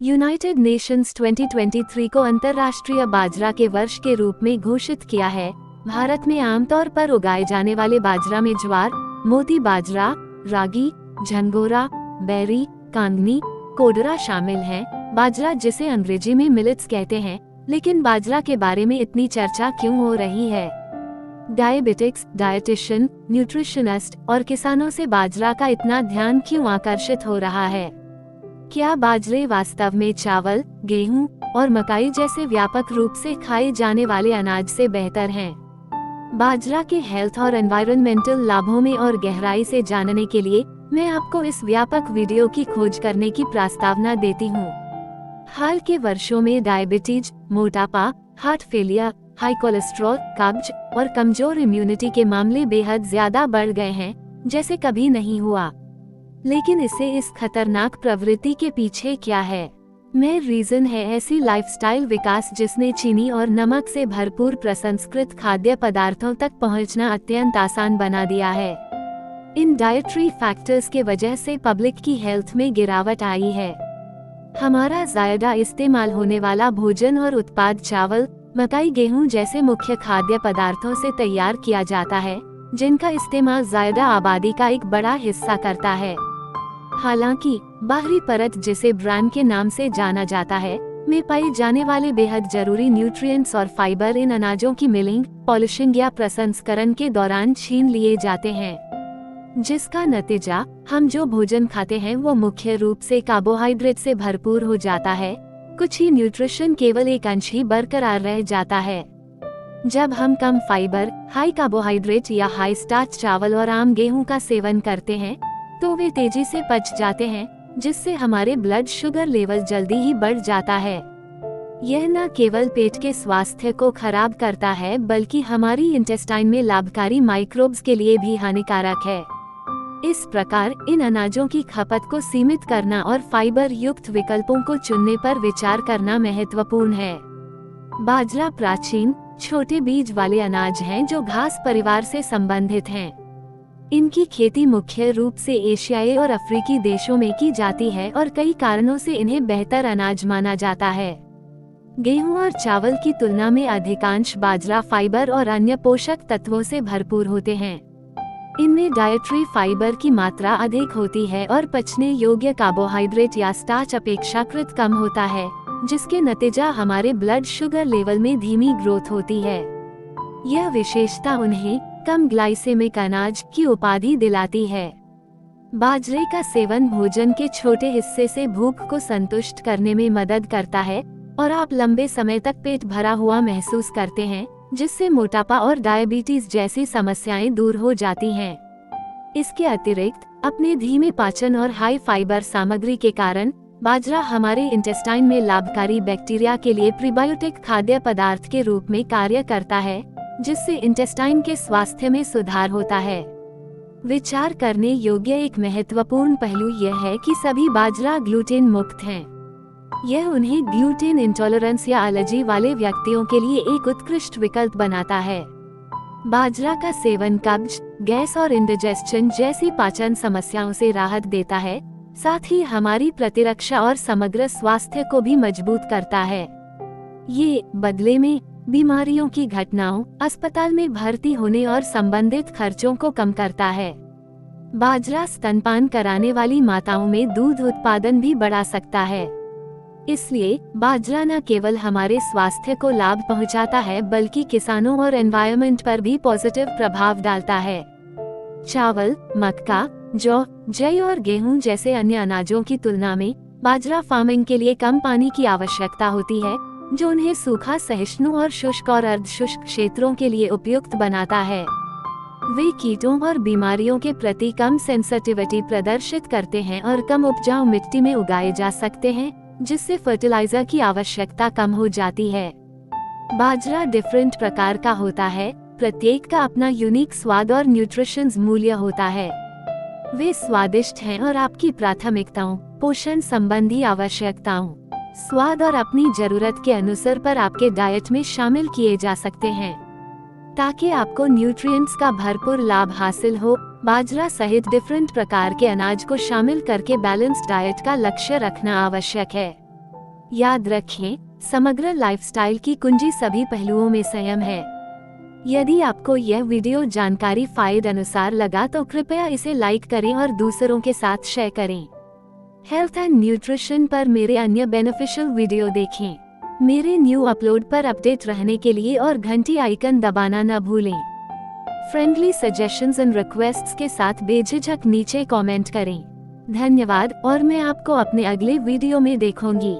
United Nations 2023 को अंतर्राष्ट्रीय बाजरा के वर्ष के रूप में घोषित किया है। भारत में आमतौर पर उगाए जाने वाले बाजरा में ज्वार, मोती बाजरा, रागी, झंगोरा, बैरी, कांगनी, कोडरा शामिल हैं। बाजरा, जिसे अंग्रेजी में मिलेट्स कहते हैं, लेकिन बाजरा के बारे में इतनी चर्चा क्यों हो रही है? डायबिटिक्स, डायटिशियन, न्यूट्रिशनिस्ट और किसानों से बाजरा का इतना ध्यान क्यों आकर्षित हो रहा है? क्या बाजरे वास्तव में चावल, गेहूं और मकाई जैसे व्यापक रूप से खाए जाने वाले अनाज से बेहतर हैं? बाजरा के हेल्थ और एनवायरमेंटल लाभों में और गहराई से जानने के लिए मैं आपको इस व्यापक वीडियो की खोज करने की प्रस्तावना देती हूँ। हाल के वर्षों में डायबिटीज, मोटापा, हार्ट फेलियर, हाई कोलेस्ट्रॉल, कब्ज और कमजोर इम्यूनिटी के मामले बेहद ज्यादा बढ़ गए हैं, जैसे कभी नहीं हुआ। लेकिन इस खतरनाक प्रवृत्ति के पीछे क्या है? मेन रीजन है ऐसी लाइफस्टाइल विकास जिसने चीनी और नमक से भरपूर प्रसंस्कृत खाद्य पदार्थों तक पहुंचना अत्यंत आसान बना दिया है। इन डाइटरी फैक्टर्स के वजह से पब्लिक की हेल्थ में गिरावट आई है। हमारा ज्यादा इस्तेमाल होने वाला भोजन और उत्पाद चावल, मकाई, गेहूं जैसे मुख्य खाद्य पदार्थों से तैयार किया जाता है, जिनका इस्तेमाल ज्यादा आबादी का एक बड़ा हिस्सा करता है। हालांकि बाहरी परत, जिसे ब्रांड के नाम से जाना जाता है, में पाए जाने वाले बेहद जरूरी न्यूट्रिएंट्स और फाइबर इन अनाजों की मिलिंग, पॉलिशिंग या प्रसंस्करण के दौरान छीन लिए जाते हैं, जिसका नतीजा हम जो भोजन खाते हैं वो मुख्य रूप से कार्बोहाइड्रेट से भरपूर हो जाता है। कुछ ही न्यूट्रिशन केवल एक अंश ही बरकरार रह जाता है। जब हम कम फाइबर, हाई कार्बोहाइड्रेट या हाई स्टार्च चावल और आम गेहूं का सेवन करते हैं, तो वे तेजी से पच जाते हैं, जिससे हमारे ब्लड शुगर लेवल जल्दी ही बढ़ जाता है। यह न केवल पेट के स्वास्थ्य को खराब करता है, बल्कि हमारी इंटेस्टाइन में लाभकारी माइक्रोब्स के लिए भी हानिकारक है। इस प्रकार इन अनाजों की खपत को सीमित करना और फाइबर युक्त विकल्पों को चुनने पर विचार करना महत्वपूर्ण है। बाजरा प्राचीन, छोटे बीज वाले अनाज हैं जो घास परिवार से संबंधित हैं। इनकी खेती मुख्य रूप से एशियाई और अफ्रीकी देशों में की जाती है और कई कारणों से इन्हें बेहतर अनाज माना जाता है। गेहूं और चावल की तुलना में अधिकांश बाजरा फाइबर और अन्य पोषक तत्वों से भरपूर होते हैं। इनमें डाइटरी फाइबर की मात्रा अधिक होती है और पचने योग्य कार्बोहाइड्रेट या स्टार्च अपेक्षाकृत कम होता है, जिसके नतीजा हमारे ब्लड शुगर लेवल में धीमी ग्रोथ होती है। यह विशेषता उन्हें कम ग्लाइसेमिक अनाज की उपाधि दिलाती है। बाजरे का सेवन भोजन के छोटे हिस्से से भूख को संतुष्ट करने में मदद करता है और आप लंबे समय तक पेट भरा हुआ महसूस करते हैं, जिससे मोटापा और डायबिटीज जैसी समस्याएं दूर हो जाती हैं। इसके अतिरिक्त अपने धीमे पाचन और हाई फाइबर सामग्री के कारण बाजरा हमारे इंटेस्टाइन में लाभकारी बैक्टीरिया के लिए प्रीबायोटिक खाद्य पदार्थ के रूप में कार्य करता है, जिससे इंटेस्टाइन के स्वास्थ्य में सुधार होता है। विचार करने योग्य एक महत्वपूर्ण पहलू यह है कि सभी बाजरा ग्लूटेन मुक्त हैं। यह उन्हें ग्लूटेन इंटॉलरेंस या एलर्जी वाले व्यक्तियों के लिए एक उत्कृष्ट विकल्प बनाता है। बाजरा का सेवन कब्ज, गैस और इंडाइजेशन जैसी पाचन समस्याओं से राहत देता है, साथ ही हमारी प्रतिरक्षा और समग्र स्वास्थ्य को भी मजबूत करता है। ये बदले में बीमारियों की घटनाओं, अस्पताल में भर्ती होने और संबंधित खर्चों को कम करता है। बाजरा स्तनपान कराने वाली माताओं में दूध उत्पादन भी बढ़ा सकता है। इसलिए बाजरा न केवल हमारे स्वास्थ्य को लाभ पहुंचाता है, बल्कि किसानों और एनवायरनमेंट पर भी पॉजिटिव प्रभाव डालता है। चावल, मक्का, जौ, जई और गेहूं जैसे अन्य अनाजों की तुलना में बाजरा फार्मिंग के लिए कम पानी की आवश्यकता होती है, जो उन्हें सूखा सहिष्णु और शुष्क और अर्धशुष्क क्षेत्रों के लिए उपयुक्त बनाता है। वे कीटों और बीमारियों के प्रति कम सेंसिटिविटी प्रदर्शित करते हैं और कम उपजाऊ मिट्टी में उगाए जा सकते हैं, जिससे फर्टिलाइजर की आवश्यकता कम हो जाती है। बाजरा डिफरेंट प्रकार का होता है, प्रत्येक का अपना यूनिक स्वाद और न्यूट्रिशन मूल्य होता है। वे स्वादिष्ट हैं और आपकी प्राथमिकताओं, पोषण संबंधी आवश्यकताओं, स्वाद और अपनी जरूरत के अनुसार पर आपके डाइट में शामिल किए जा सकते हैं। ताकि आपको न्यूट्रिएंट्स का भरपूर लाभ हासिल हो, बाजरा सहित डिफरेंट प्रकार के अनाज को शामिल करके बैलेंस्ड डाइट का लक्ष्य रखना आवश्यक है। याद रखें, समग्र लाइफस्टाइल की कुंजी सभी पहलुओं में संयम है। यदि आपको यह वीडियो जानकारी फायदे अनुसार लगा तो कृपया इसे लाइक करें और दूसरों के साथ शेयर करें। हेल्थ एंड न्यूट्रिशन पर मेरे अन्य बेनिफिशियल वीडियो देखें। मेरे न्यू अपलोड पर अपडेट रहने के लिए और घंटी आइकन दबाना न भूलें। फ्रेंडली सजेशंस एंड रिक्वेस्ट्स के साथ बेझिझक नीचे कमेंट करें। धन्यवाद और मैं आपको अपने अगले वीडियो में देखूंगी।